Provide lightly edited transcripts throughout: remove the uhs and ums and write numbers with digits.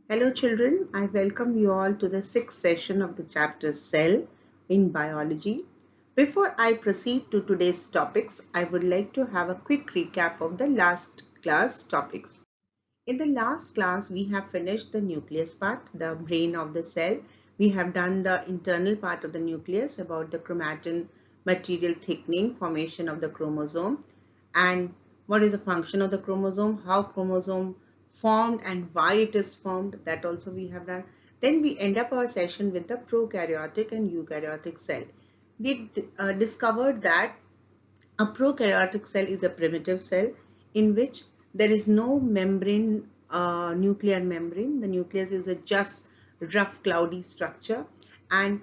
Hello children, I welcome you all to the sixth session of the chapter Cell in Biology. Before I proceed to today's topics, I would like to have a quick recap of the last class topics. In the last class, we have finished the nucleus part, the brain of the cell. We have done the internal part of the nucleus about the chromatin material thickening, formation of the chromosome, and what is the function of the chromosome, how chromosome formed and why it is formed. That also we have done. Then we end up our session with the prokaryotic and eukaryotic cell. We discovered that a prokaryotic cell is a primitive cell in which there is no membrane, nuclear membrane. The nucleus is a just rough cloudy structure, and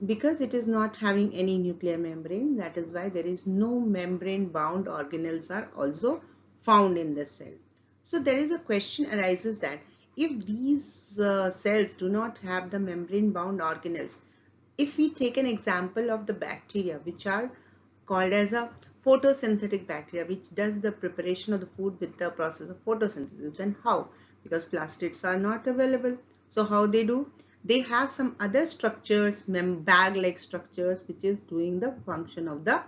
because it is not having any nuclear membrane, that is why there is no membrane bound organelles are also found in the cell. So there is a question arises that if these cells do not have the membrane bound organelles, if we take an example of the bacteria which are called as a photosynthetic bacteria, which does the preparation of the food with the process of photosynthesis, then how? Because plastids are not available. So how they do? They have some other structures, bag-like structures, which is doing the function of the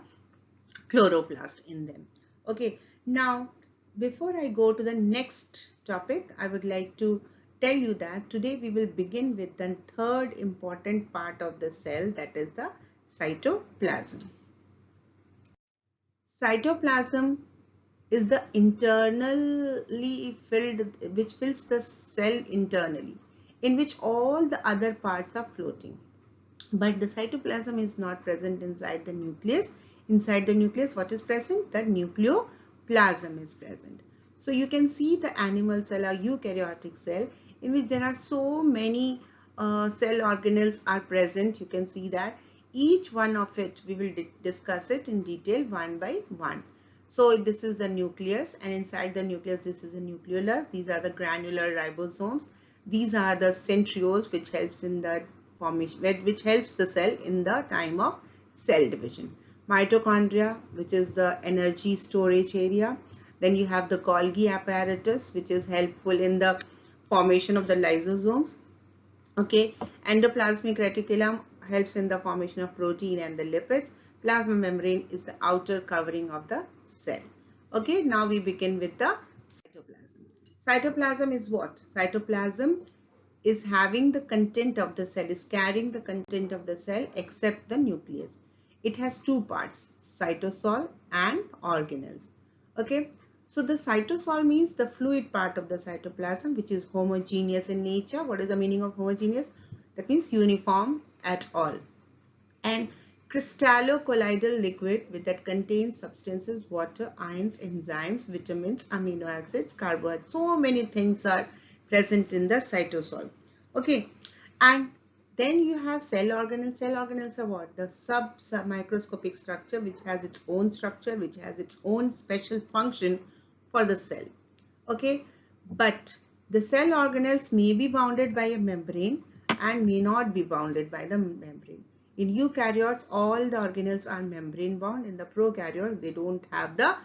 chloroplast in them. Okay, now before I go to the next topic, I would like to tell you that today we will begin with the third important part of the cell, that is the cytoplasm. Cytoplasm is the internally filled, which fills the cell internally, in which all the other parts are floating. But the cytoplasm is not present inside the nucleus. Inside the nucleus, what is present? The nucleoplasm is present. So you can see the animal cell or eukaryotic cell in which there are so many cell organelles are present. You can see that each one of it, we will discuss it in detail one by one. So this is the nucleus, and inside the nucleus this is the nucleolus. These are the granular ribosomes. These are the centrioles which helps in the formation, which helps the cell in the time of cell division. Mitochondria, which is the energy storage area. Then you have the Golgi apparatus, which is helpful in the formation of the lysosomes. Okay, endoplasmic reticulum helps in the formation of protein and the lipids. Plasma membrane is the outer covering of the cell. Okay, now we begin with the cytoplasm. Cytoplasm is what? Cytoplasm is having the content of the cell, is carrying the content of the cell except the nucleus. It has two parts, cytosol and organelles. Okay, so the cytosol means the fluid part of the cytoplasm, which is homogeneous in nature. What is the meaning of homogeneous? That means uniform at all. And crystallocolloidal liquid that contains substances, water, ions, enzymes, vitamins, amino acids, carbohydrates. So many things are present in the cytosol. Okay, and then you have cell organelles. Cell organelles are what? The sub-microscopic structure which has its own structure, which has its own special function for the cell. Okay, but the cell organelles may be bounded by a membrane and may not be bounded by the membrane. In eukaryotes, all the organelles are membrane bound. In the prokaryotes, they don't have the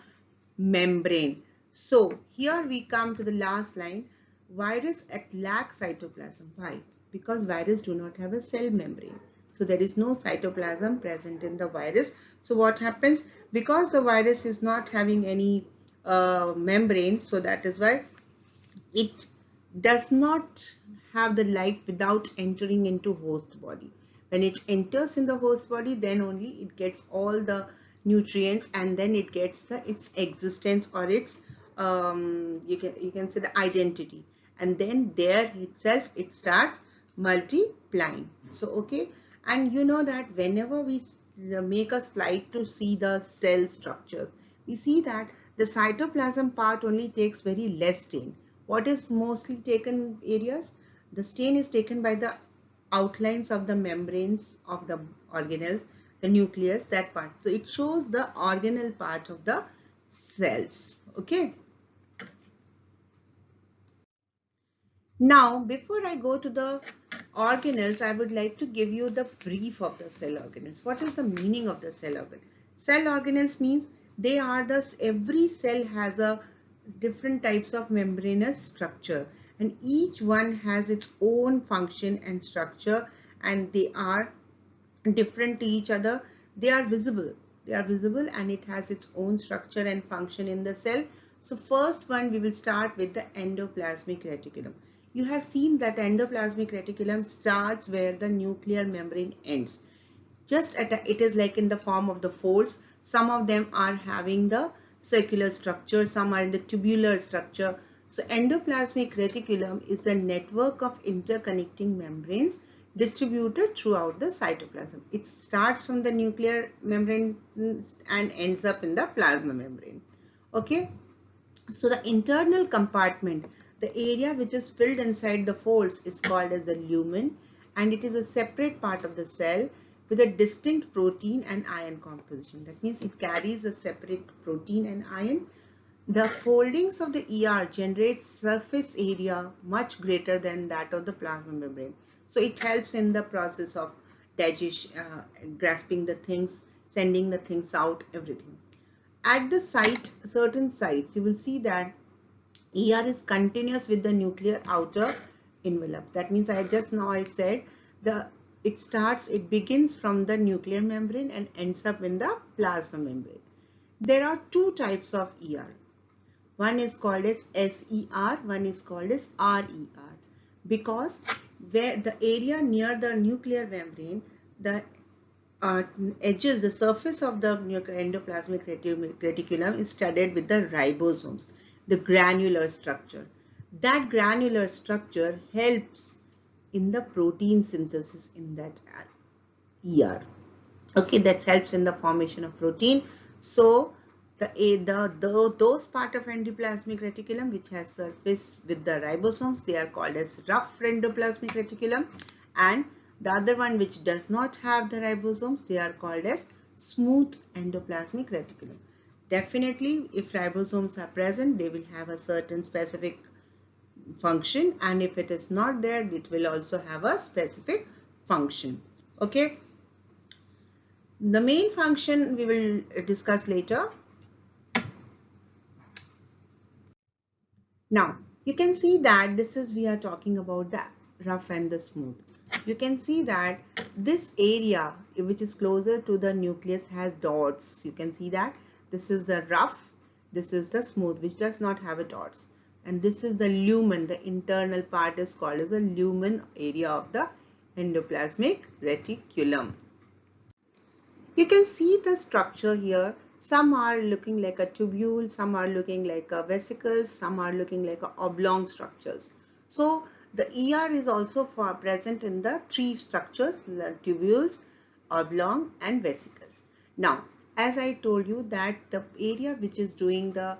membrane. So here we come to the last line. Virus lacks cytoplasm. Why? Because virus do not have a cell membrane. So there is no cytoplasm present in the virus. So what happens? Because the virus is not having any membrane, so that is why it does not have the life without entering into host body. When it enters in the host body, then only it gets all the nutrients, and then it gets its existence, or its you can say the identity, and then there itself it starts multiplying. So okay, and you know that whenever we make a slide to see the cell structures, we see that the cytoplasm part only takes very less stain. What is mostly taken areas? The stain is taken by the outlines of the membranes of the organelles, the nucleus, that part. So it shows the organelle part of the cells. Okay. Now, before I go to the organelles, I would like to give you the brief of the cell organelles. What is the meaning of the cell organelle? Cell organelles means they are every cell has a different types of membranous structure, and each one has its own function and structure, and they are different to each other. They are visible and it has its own structure and function in the cell. So first one, we will start with the endoplasmic reticulum. You have seen that endoplasmic reticulum starts where the nuclear membrane ends. Just it is like in the form of the folds. Some of them are having the circular structure, some are in the tubular structure. So endoplasmic reticulum is a network of interconnecting membranes distributed throughout the cytoplasm. It starts from the nuclear membrane and ends up in the plasma membrane. Okay, so the internal compartment, the area which is filled inside the folds, is called as the lumen, and it is a separate part of the cell with a distinct protein and ion composition. That means it carries a separate protein and ion. The foldings of the ER generate surface area much greater than that of the plasma membrane. So it helps in the process of digestion, grasping the things, sending the things out, everything. At the site, certain sites, you will see that ER is continuous with the nuclear outer envelope. That means I said it begins from the nuclear membrane and ends up in the plasma membrane. There are two types of ER. One is called as SER, one is called as RER, because where the area near the nuclear membrane, the edges, the surface of the endoplasmic reticulum is studded with the ribosomes, the granular structure. That granular structure helps in the protein synthesis in that ER. Okay, that helps in the formation of protein. So those part of endoplasmic reticulum which has surface with the ribosomes, they are called as rough endoplasmic reticulum, and the other one which does not have the ribosomes, they are called as smooth endoplasmic reticulum. Definitely, if ribosomes are present, they will have a certain specific function, and if it is not there, it will also have a specific function. Okay, the main function we will discuss later. Now, you can see that we are talking about the rough and the smooth. You can see that this area which is closer to the nucleus has dots. You can see that this is the rough, this is the smooth which does not have a dots. And this is the lumen, the internal part is called as the lumen area of the endoplasmic reticulum. You can see the structure here. Some are looking like a tubule, some are looking like a vesicles, some are looking like a oblong structures. So the ER is also present in the three structures, the tubules, oblong and vesicles. Now, as I told you that the area which is doing the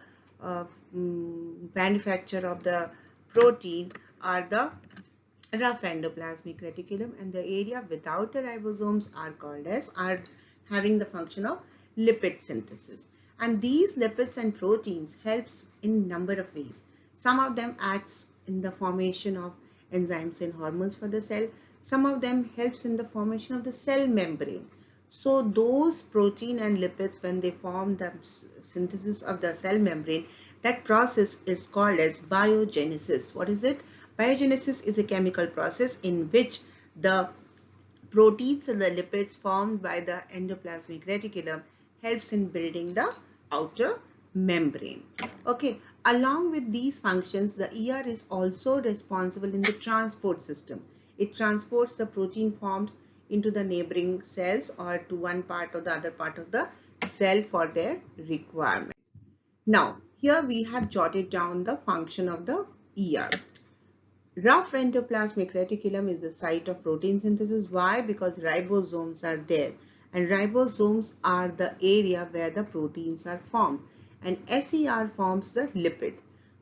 manufacture of the protein are the rough endoplasmic reticulum, and the area without the ribosomes are having the function of lipid synthesis. And these lipids and proteins helps in number of ways. Some of them acts in the formation of enzymes and hormones for the cell. Some of them helps in the formation of the cell membrane. So those protein and lipids, when they form the synthesis of the cell membrane, that process is called as biogenesis. What is it? Biogenesis is a chemical process in which the proteins and the lipids formed by the endoplasmic reticulum helps in building the outer membrane. Okay, along with these functions, the ER is also responsible in the transport system. It transports the protein formed into the neighboring cells or to one part or the other part of the cell for their requirement. Now, here we have jotted down the function of the ER. Rough endoplasmic reticulum is the site of protein synthesis. Why? Because ribosomes are there, and ribosomes are the area where the proteins are formed, and SER forms the lipid.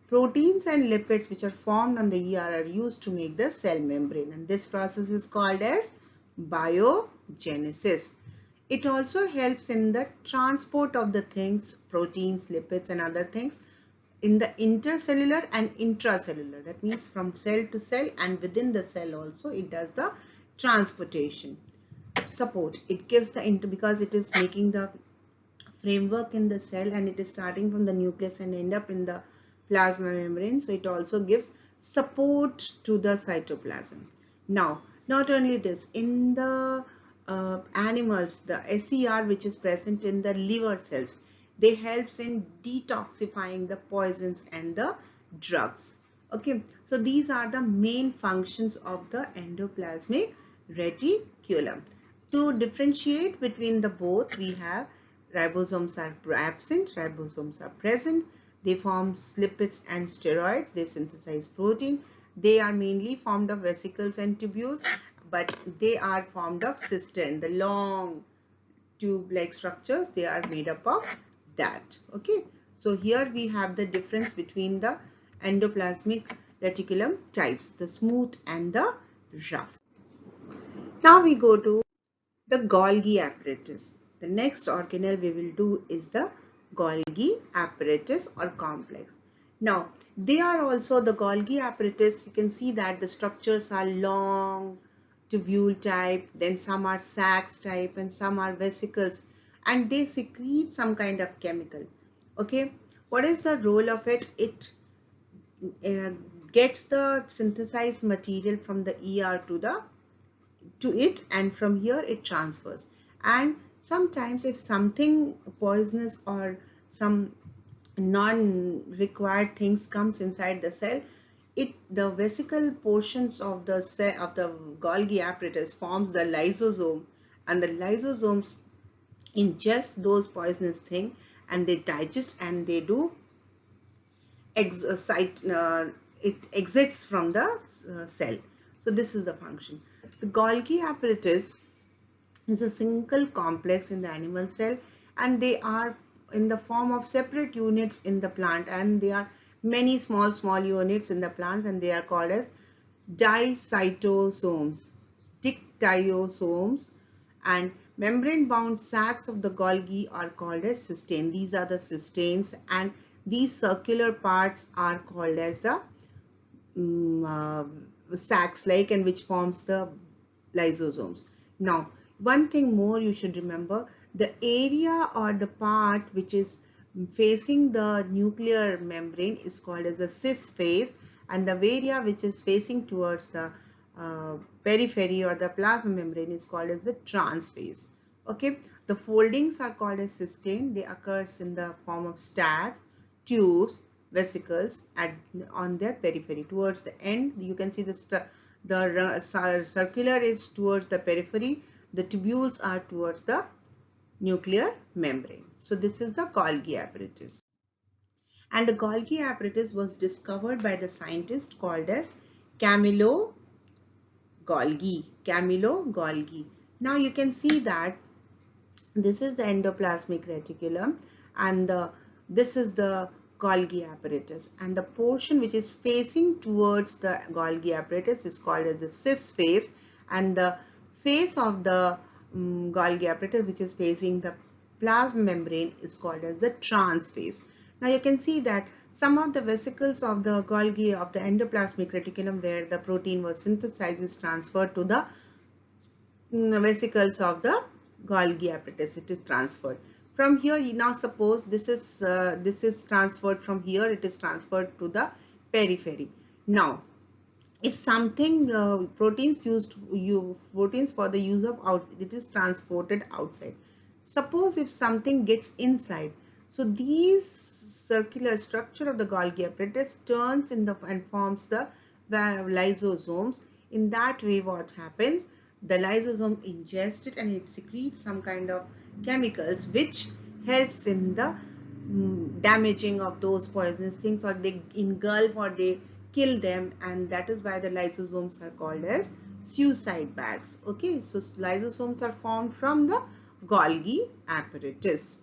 Proteins and lipids which are formed on the ER are used to make the cell membrane, and this process is called as biogenesis. It also helps in the transport of the things, proteins, lipids and other things, in the intercellular and intracellular. That means from cell to cell, and within the cell also it does the transportation support. It gives the because it is making the framework in the cell, and it is starting from the nucleus and end up in the plasma membrane. So it also gives support to the cytoplasm. Now, not only this, in the animals, the SER which is present in the liver cells, they helps in detoxifying the poisons and the drugs. Okay, so these are the main functions of the endoplasmic reticulum. To differentiate between the both, we have ribosomes are absent, ribosomes are present. They form lipids and steroids. They synthesize protein. They are mainly formed of vesicles and tubules, but they are formed of cistern, the long tube-like structures. They are made up of that. Okay, so here we have the difference between the endoplasmic reticulum types, the smooth and the rough. Now we go to the Golgi apparatus. The next organelle we will do is the Golgi apparatus or complex. Now, they are also the Golgi apparatus. You can see that the structures are long, tubule type, then some are sacs type and some are vesicles, and they secrete some kind of chemical. Okay, what is the role of it? It uh, gets the synthesized material from the ER to it, and from here it transfers. And sometimes if something poisonous or some non-required things comes inside the cell, the vesicle portions of the cell of the Golgi apparatus forms the lysosome, and the lysosomes ingest those poisonous things and they digest and they do it exits from the cell. So this is the function. The Golgi apparatus is a single complex in the animal cell, and they are in the form of separate units in the plant, and there are many small units in the plant, and they are called as dicytosomes, dictyosomes, and membrane bound sacs of the Golgi are called as cystine. These are the cystains, and these circular parts are called as the sacs like, and which forms the lysosomes. Now, one thing more you should remember, the area or the part which is facing the nuclear membrane is called as a cis phase, and the area which is facing towards the periphery or the plasma membrane is called as the trans phase. Okay, the foldings are called as cystine. They occurs in the form of stacks, tubes, vesicles on their periphery. Towards the end, you can see the circular is towards the periphery, the tubules are towards the nuclear membrane. So this is the Golgi apparatus. And the Golgi apparatus was discovered by the scientist called as Camillo Golgi. Camillo Golgi. Now you can see that this is the endoplasmic reticulum, and this is the Golgi apparatus, and the portion which is facing towards the Golgi apparatus is called as the cis phase, and the face of the Golgi apparatus which is facing the plasma membrane is called as the trans phase. Now you can see that some of the vesicles of the Golgi of the endoplasmic reticulum where the protein was synthesized is transferred to the vesicles of the Golgi apparatus. It is transferred. From here, now suppose this is transferred from here, it is transferred to the periphery. Now, if something proteins for the use of outside, it is transported outside. Suppose if something gets inside, so these circular structure of the Golgi apparatus turns in the and forms the lysosomes. In that way, what happens? The lysosome ingests it and it secretes some kind of chemicals which helps in the damaging of those poisonous things, or they engulf or they kill them, and that is why the lysosomes are called as suicide bags. Okay, so lysosomes are formed from the Golgi apparatus.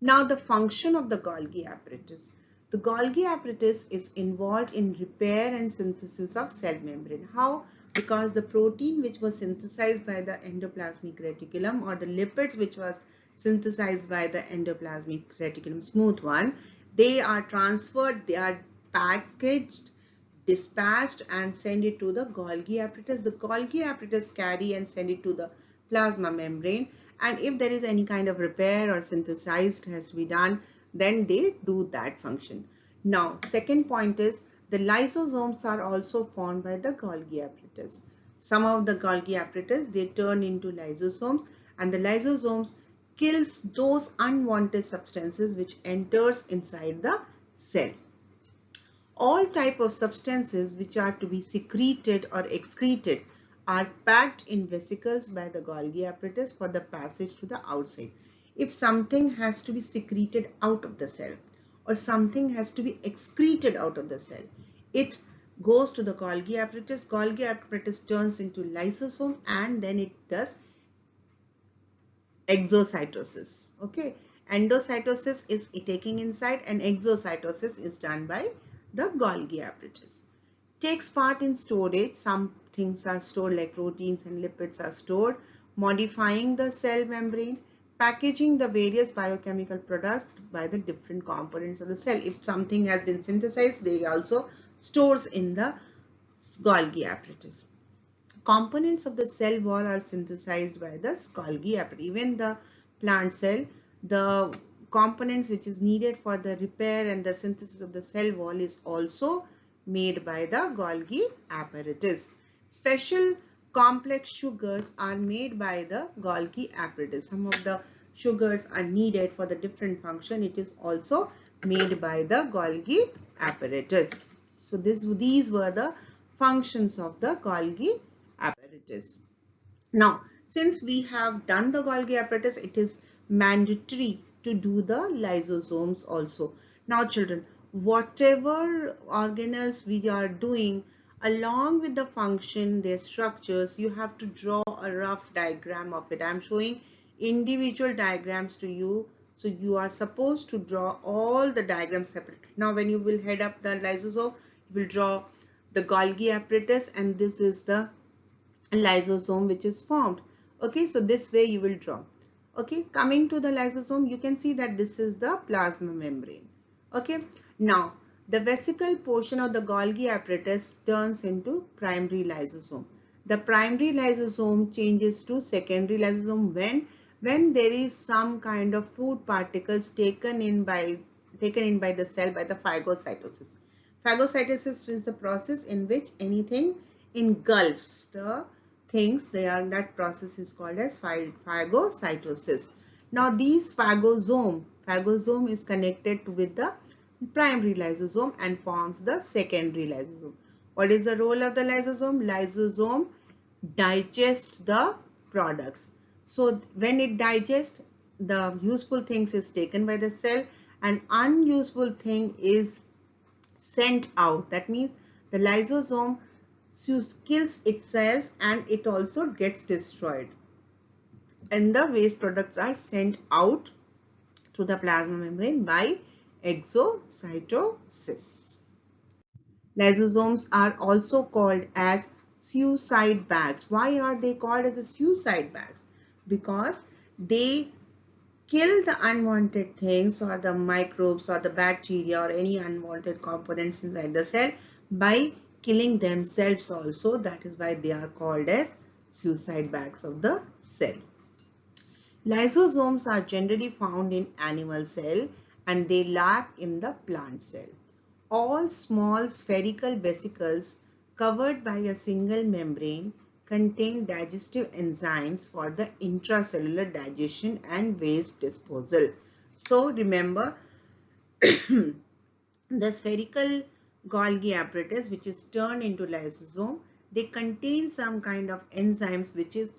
Now the function of the Golgi apparatus. The Golgi apparatus is involved in repair and synthesis of cell membrane. How? Because the protein which was synthesized by the endoplasmic reticulum, or the lipids which was synthesized by the endoplasmic reticulum, smooth one, they are transferred, they are packaged, dispatched and send it to the Golgi apparatus. The Golgi apparatus carry and send it to the plasma membrane, and if there is any kind of repair or synthesized has to be done, then they do that function. Now, second point is The lysosomes are also formed by the Golgi apparatus. Some of the Golgi apparatus, they turn into lysosomes, and the lysosomes kills those unwanted substances which enters inside the cell. All type of substances which are to be secreted or excreted are packed in vesicles by the Golgi apparatus for the passage to the outside. If something has to be secreted out of the cell or something has to be excreted out of the cell, it goes to the Golgi apparatus. Golgi apparatus turns into lysosome and then it does exocytosis. Okay, endocytosis is taking inside and exocytosis is done by the Golgi apparatus. Takes part in storage. Some things are stored like proteins and lipids are stored, modifying the cell membrane, packaging the various biochemical products by the different components of the cell. If something has been synthesized, they also stores in the Golgi apparatus. Components of the cell wall are synthesized by the Golgi apparatus. Even the plant cell, the components which is needed for the repair and the synthesis of the cell wall is also made by the Golgi apparatus. Special complex sugars are made by the Golgi apparatus. Some of the sugars are needed for the different function. It is also made by the Golgi apparatus. So these were the functions of the Golgi apparatus. Now, since we have done the Golgi apparatus, it is mandatory to do the lysosomes also. Now, children, whatever organelles we are doing, along with the function, their structures, you have to draw a rough diagram of it. I am showing individual diagrams to you. So, you are supposed to draw all the diagrams separately. Now, when you will head up the lysosome, you will draw the Golgi apparatus, and this is the lysosome which is formed. Okay, so this way you will draw. Okay, coming to the lysosome, you can see that this is the plasma membrane. Okay, now the vesicle portion of the Golgi apparatus turns into primary lysosome. The primary lysosome changes to secondary lysosome when there is some kind of food particles taken in by the cell by the phagocytosis. Phagocytosis is the process in which anything engulfs the things. That process is called as phagocytosis. Now these phagosome is connected with the primary lysosome and forms the secondary lysosome. What is the role of the lysosome? Lysosome digests the products. So when it digests, the useful things is taken by the cell and unuseful thing is sent out. That means the lysosome kills itself and it also gets destroyed, and the waste products are sent out to the plasma membrane by exocytosis. Lysosomes are also called as suicide bags. Why are they called as a suicide bags? Because they kill the unwanted things or the microbes or the bacteria or any unwanted components inside the cell by killing themselves also. That is why they are called as suicide bags of the cell. Lysosomes are generally found in animal cell and they lack in the plant cell. All small spherical vesicles covered by a single membrane contain digestive enzymes for the intracellular digestion and waste disposal. So remember, the spherical Golgi apparatus which is turned into lysosome, they contain some kind of enzymes which is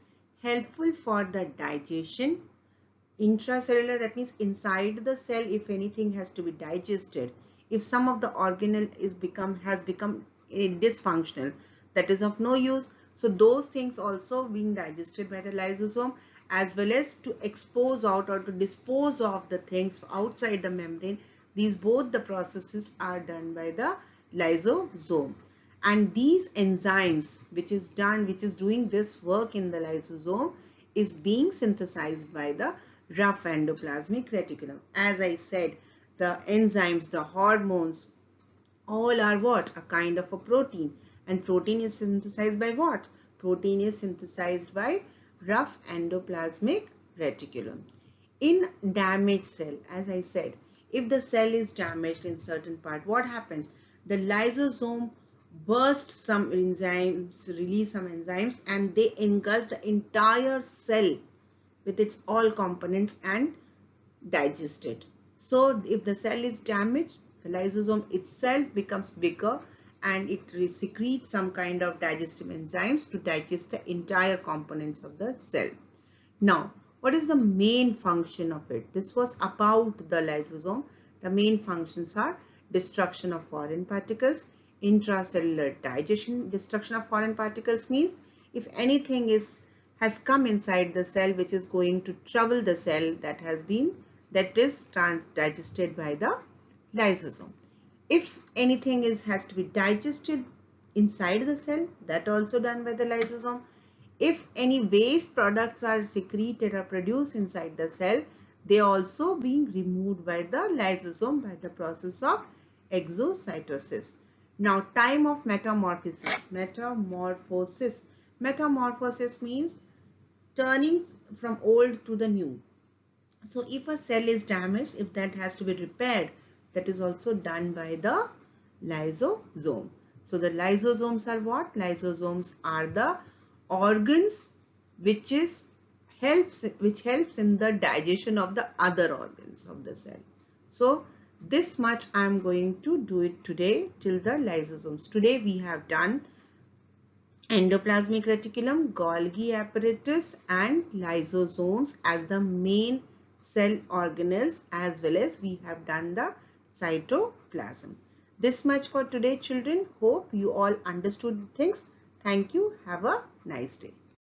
helpful for the digestion. Intracellular, that means inside the cell, if anything has to be digested, if some of the organelle has become dysfunctional, that is of no use, so those things also being digested by the lysosome, as well as to expose out or to dispose of the things outside the membrane. These both the processes are done by the lysosome, and these enzymes which is doing this work in the lysosome is being synthesized by the rough endoplasmic reticulum. As I said, the enzymes, the hormones, all are what? A kind of a protein. And protein is synthesized by what? Protein is synthesized by rough endoplasmic reticulum. In damaged cell, as I said, if the cell is damaged in certain part, what happens? the lysosome burst some enzymes, release some enzymes, and they engulf the entire cell with its all components and digest it. So if the cell is damaged, the lysosome itself becomes bigger and it secretes some kind of digestive enzymes to digest the entire components of the cell. Now, what is the main function of it? This was about the lysosome. The main functions are destruction of foreign particles, intracellular digestion. Destruction of foreign particles means if anything has come inside the cell which is going to trouble the cell, that is digested by the lysosome. If anything has to be digested inside the cell, that also done by the lysosome. If any waste products are secreted or produced inside the cell, they are also being removed by the lysosome by the process of exocytosis. Now, time of metamorphosis. Metamorphosis means turning from old to the new. So if a cell is damaged, if that has to be repaired, that is also done by the lysosome. So the lysosomes are what? Lysosomes are the organs which helps in the digestion of the other organs of the cell. So this much I am going to do it today till the lysosomes. Today we have done endoplasmic reticulum, Golgi apparatus and lysosomes as the main cell organelles, as well as we have done the cytoplasm. This much for today, children. Hope you all understood things. Thank you. Have a nice day.